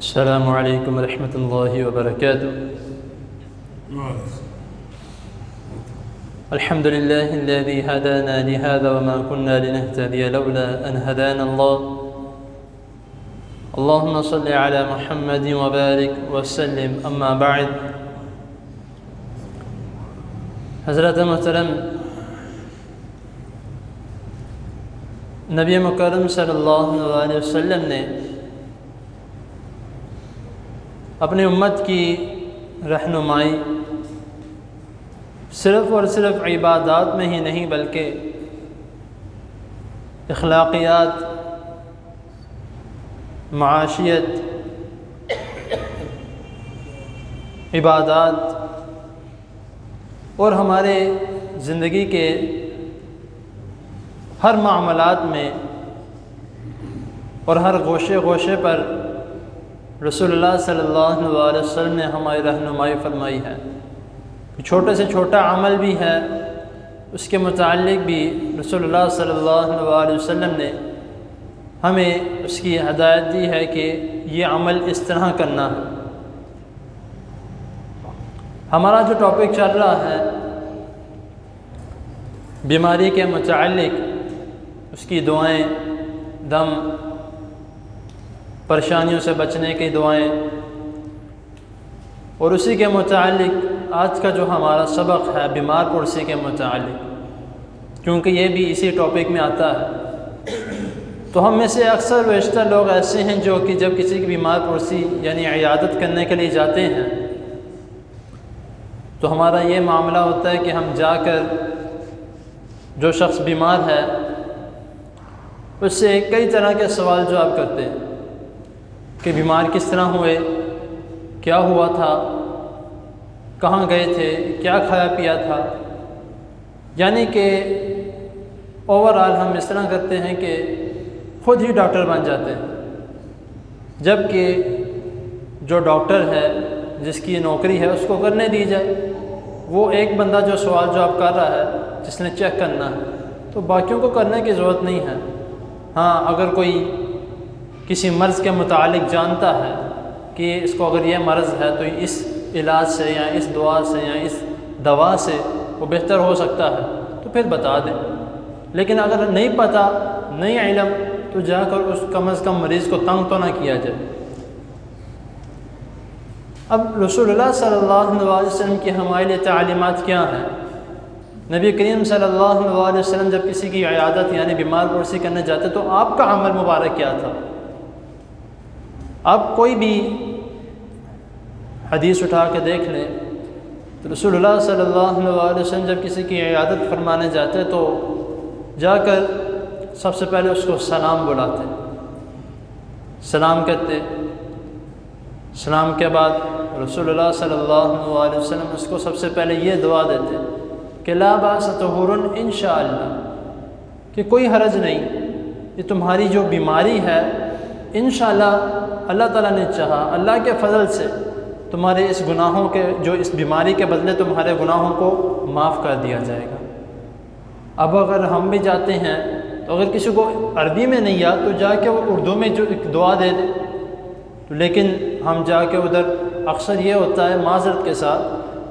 السلام علیکم ورحمۃ اللہ وبرکاتہ۔ الحمد للہ الذی ہدانا لہذا وما كنا لنهتدی لولا ان ہدانا اللہ۔ اللہم صل علی محمد وبارک وسلم، اما بعد۔ حضرت محترم نبی مکرم صلی اللہ علیہ وسلم نے اپنی امت کی رہنمائی صرف اور صرف عبادات میں ہی نہیں بلکہ اخلاقیات، معاشیت، عبادات اور ہمارے زندگی کے ہر معاملات میں اور ہر گوشے گوشے پر رسول اللہ صلی اللہ علیہ وسلم نے ہماری رہنمائی فرمائی ہے۔ چھوٹے سے چھوٹا عمل بھی ہے، اس کے متعلق بھی رسول اللہ صلی اللہ علیہ وسلم نے ہمیں اس کی ہدایت دی ہے کہ یہ عمل اس طرح کرنا ہے۔ ہمارا جو ٹاپک چل رہا ہے بیماری کے متعلق، اس کی دعائیں، دم، پریشانیوں سے بچنے کی دعائیں، اور اسی کے متعلق آج کا جو ہمارا سبق ہے بیمار پرسی کے متعلق، کیونکہ یہ بھی اسی ٹاپک میں آتا ہے۔ تو ہم میں سے اکثر بیشتر لوگ ایسے ہیں جو کہ جب کسی کی بیمار پرسی یعنی عیادت کرنے کے لیے جاتے ہیں تو ہمارا یہ معاملہ ہوتا ہے کہ ہم جا کر جو شخص بیمار ہے اس سے کئی طرح کے سوال جواب کرتے ہیں کہ بیمار کس طرح ہوئے، کیا ہوا تھا، کہاں گئے تھے، کیا کھایا پیا تھا، یعنی کہ اوورآل ہم اس طرح کرتے ہیں کہ خود ہی ڈاکٹر بن جاتے ہیں، جبکہ جو ڈاکٹر ہے جس کی نوکری ہے اس کو کرنے دی جائے۔ وہ ایک بندہ جو سوال جواب کر رہا ہے جس نے چیک کرنا ہے، تو باقیوں کو کرنے کی ضرورت نہیں ہے۔ ہاں، اگر کوئی کسی مرض کے متعلق جانتا ہے کہ اس کو اگر یہ مرض ہے تو اس علاج سے یا اس دعا سے یا اس دوا سے وہ بہتر ہو سکتا ہے تو پھر بتا دیں، لیکن اگر نہیں پتہ، نہیں علم، تو جا کر اس کم از کم مریض کو تنگ تو نہ کیا جائے۔ اب رسول اللہ صلی اللہ علیہ وسلم کی ہمارے لیے تعلیمات کیا ہیں؟ نبی کریم صلی اللہ علیہ وسلم جب کسی کی عیادت یعنی بیمار پرسی کرنے جاتے تو آپ کا عمل مبارک کیا تھا؟ آپ کوئی بھی حدیث اٹھا کے دیکھ لیں تو رسول اللہ صلی اللہ علیہ وسلم جب کسی کی عیادت فرمانے جاتے تو جا کر سب سے پہلے اس کو سلام بلاتے، سلام کرتے، سلام کے بعد رسول اللہ صلی اللہ علیہ وسلم اس کو سب سے پہلے یہ دعا دیتے کہ لا باس طہور انشاءاللہ، کہ کوئی حرج نہیں، یہ تمہاری جو بیماری ہے انشاءاللہ اللہ تعالیٰ نے چاہا، اللہ کے فضل سے تمہارے اس گناہوں کے جو اس بیماری کے بدلے تمہارے گناہوں کو معاف کر دیا جائے گا۔ اب اگر ہم بھی جاتے ہیں تو اگر کسی کو عربی میں نہیں آتا تو جا کے وہ اردو میں جو ایک دعا دے دے، لیکن ہم جا کے ادھر اکثر یہ ہوتا ہے معذرت کے ساتھ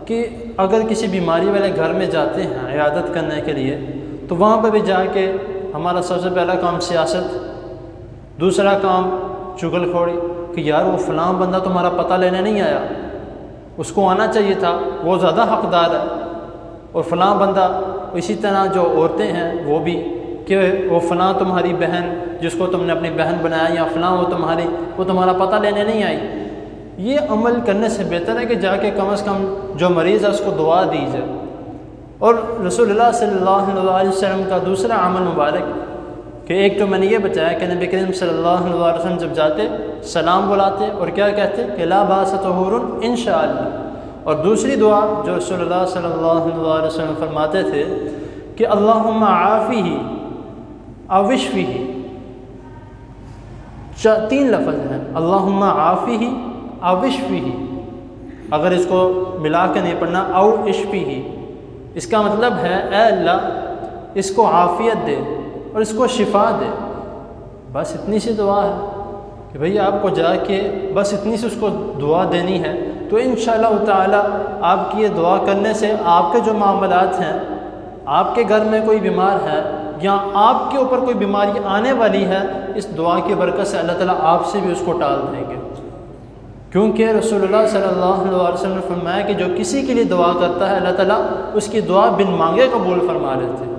کہ اگر کسی بیماری والے گھر میں جاتے ہیں عیادت کرنے کے لیے تو وہاں پہ بھی جا کے ہمارا سب سے پہلا کام سیاست، دوسرا کام چغل خوری کہ یار وہ فلاں بندہ تمہارا پتہ لینے نہیں آیا، اس کو آنا چاہیے تھا، وہ زیادہ حقدار ہے، اور فلاں بندہ، اسی طرح جو عورتیں ہیں وہ بھی کہ وہ فلاں تمہاری بہن جس کو تم نے اپنی بہن بنایا یا فلاں وہ تمہارا پتہ لینے نہیں آئی۔ یہ عمل کرنے سے بہتر ہے کہ جا کے کم از کم جو مریض ہے اس کو دعا دی جائے۔ اور رسول اللہ صلی اللہ علیہ وسلم کا دوسرا عمل مبارک کہ ایک تو میں نے یہ بتایا کہ نبی کریم صلی اللہ علیہ وسلم جب جاتے سلام بلاتے اور کیا کہتے کہ لا باس طہور انشاءاللہ، اور دوسری دعا جو رسول اللہ صلی اللہ علیہ وسلم فرماتے تھے کہ اللہم عافیہ او اشفیہ، تین لفظ ہیں، اللہم عافیہ او اشفیہ، اگر اس کو ملا کے نہیں پڑھنا او اشفیہ، اس کا مطلب ہے اے اللہ اس کو عافیت دے اور اس کو شفا دے، بس اتنی سی دعا ہے کہ بھئی آپ کو جا کے بس اتنی سی اس کو دعا دینی ہے، تو انشاءاللہ تعالی آپ کی یہ دعا کرنے سے آپ کے جو معاملات ہیں، آپ کے گھر میں کوئی بیمار ہے یا آپ کے اوپر کوئی بیماری آنے والی ہے، اس دعا کی برکت سے اللہ تعالیٰ آپ سے بھی اس کو ٹال دیں گے۔ کیونکہ رسول اللہ صلی اللہ علیہ وسلم نے فرمایا کہ جو کسی کے لیے دعا کرتا ہے اللہ تعالیٰ اس کی دعا بن مانگے قبول فرما لیتے ہیں۔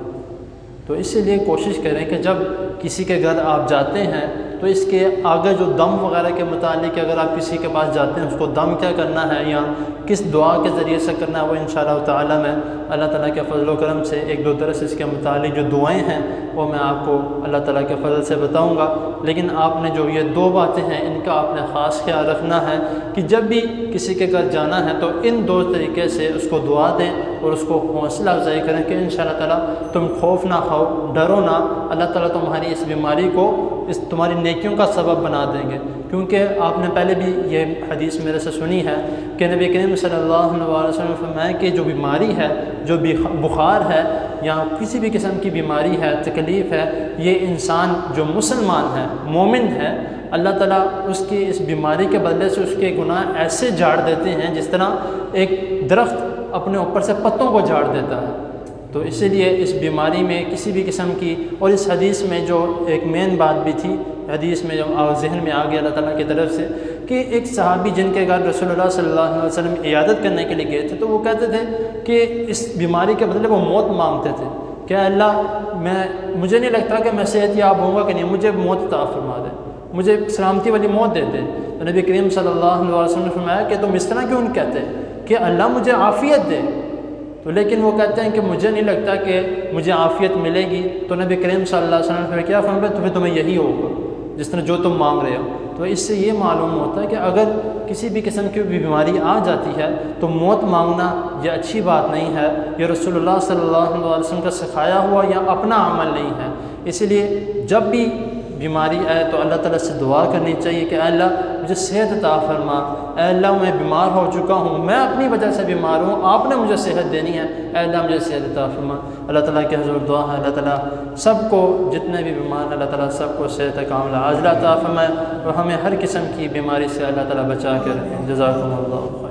تو اسی لیے کوشش کریں کہ جب کسی کے گھر آپ جاتے ہیں تو اس کے آگے جو دم وغیرہ کے متعلق اگر آپ کسی کے پاس جاتے ہیں اس کو دم کیا کرنا ہے یا کس دعا کے ذریعے سے کرنا ہے، وہ انشاءاللہ تعالی میں اللہ تعالیٰ کے فضل و کرم سے ایک دو درس اس کے متعلق جو دعائیں ہیں وہ میں آپ کو اللہ تعالیٰ کے فضل سے بتاؤں گا۔ لیکن آپ نے جو یہ دو باتیں ہیں ان کا آپ نے خاص خیال رکھنا ہے کہ جب بھی کسی کے گھر جانا ہے تو ان دو طریقے سے اس کو دعا دیں اور اس کو حوصلہ افزائی کریں کہ انشاءاللہ تعالیٰ تم خوف نہ کھاؤ، ڈرو نہ، اللہ تعالیٰ تمہاری اس بیماری کو اس تمہاری نیکیوں کا سبب بنا دیں گے۔ کیونکہ آپ نے پہلے بھی یہ حدیث میرے سے سنی ہے کہ نبی کریم صلی اللہ علیہ وسلم نے فرمایا کہ جو بیماری ہے، جو بخار ہے یا کسی بھی قسم کی بیماری ہے، تکلیف ہے، یہ انسان جو مسلمان ہے، مومن ہے، اللہ تعالیٰ اس کی اس بیماری کے بدلے سے اس کے گناہ ایسے جھاڑ دیتے ہیں جس طرح ایک درخت اپنے اوپر سے پتوں کو جھاڑ دیتا ہے۔ تو اسی لیے اس بیماری میں کسی بھی قسم کی، اور اس حدیث میں جو ایک مین بات بھی تھی، حدیث میں جو ذہن میں آ گیا اللہ تعالیٰ کی طرف سے، کہ ایک صحابی جن کے گھر رسول اللہ صلی اللہ علیہ وسلم عیادت کرنے کے لیے گئے تھے تو وہ کہتے تھے کہ اس بیماری کے بدلے وہ موت مانگتے تھے کہ اللہ مجھے نہیں لگتا کہ میں صحت یاب ہوں گا کہ نہیں، مجھے موت عطا فرما دے، مجھے سلامتی والی موت دے دے۔ تو نبی کریم صلی اللہ علیہ وسلم نے فرمایا کہ تم اس طرح کیوں نہیں کہتے کہ اللہ مجھے عافیت دے؟ تو لیکن وہ کہتے ہیں کہ مجھے نہیں لگتا کہ مجھے عافیت ملے گی۔ تو نبی کریم صلی اللہ علیہ وسلم نے کیا فرمایا؟ تمہیں یہی ہوگا جس طرح جو تم مانگ رہے ہو۔ تو اس سے یہ معلوم ہوتا ہے کہ اگر کسی بھی قسم کی بیماری آ جاتی ہے تو موت مانگنا یہ اچھی بات نہیں ہے، یہ رسول اللہ صلی اللہ علیہ وسلم کا سکھایا ہوا یا اپنا عمل نہیں ہے۔ اسی لیے جب بھی بیماری آئے تو اللہ تعالیٰ سے دعا کرنی چاہیے کہ اے اللہ مجھے صحت عطا فرما، اے اللہ میں بیمار ہو چکا ہوں، میں اپنی وجہ سے بیمار ہوں، آپ نے مجھے صحت دینی ہے، اے اللہ مجھے صحت عطا فرما۔ اللہ تعالیٰ کے حضور دعا ہے اللہ تعالیٰ سب کو، جتنے بھی بیمار ہیں اللہ تعالیٰ سب کو صحت کاملہ عاجلہ عطا فرمائے اور ہمیں ہر قسم کی بیماری سے اللہ تعالیٰ بچا کے رکھیں۔ جزاکم اللہ۔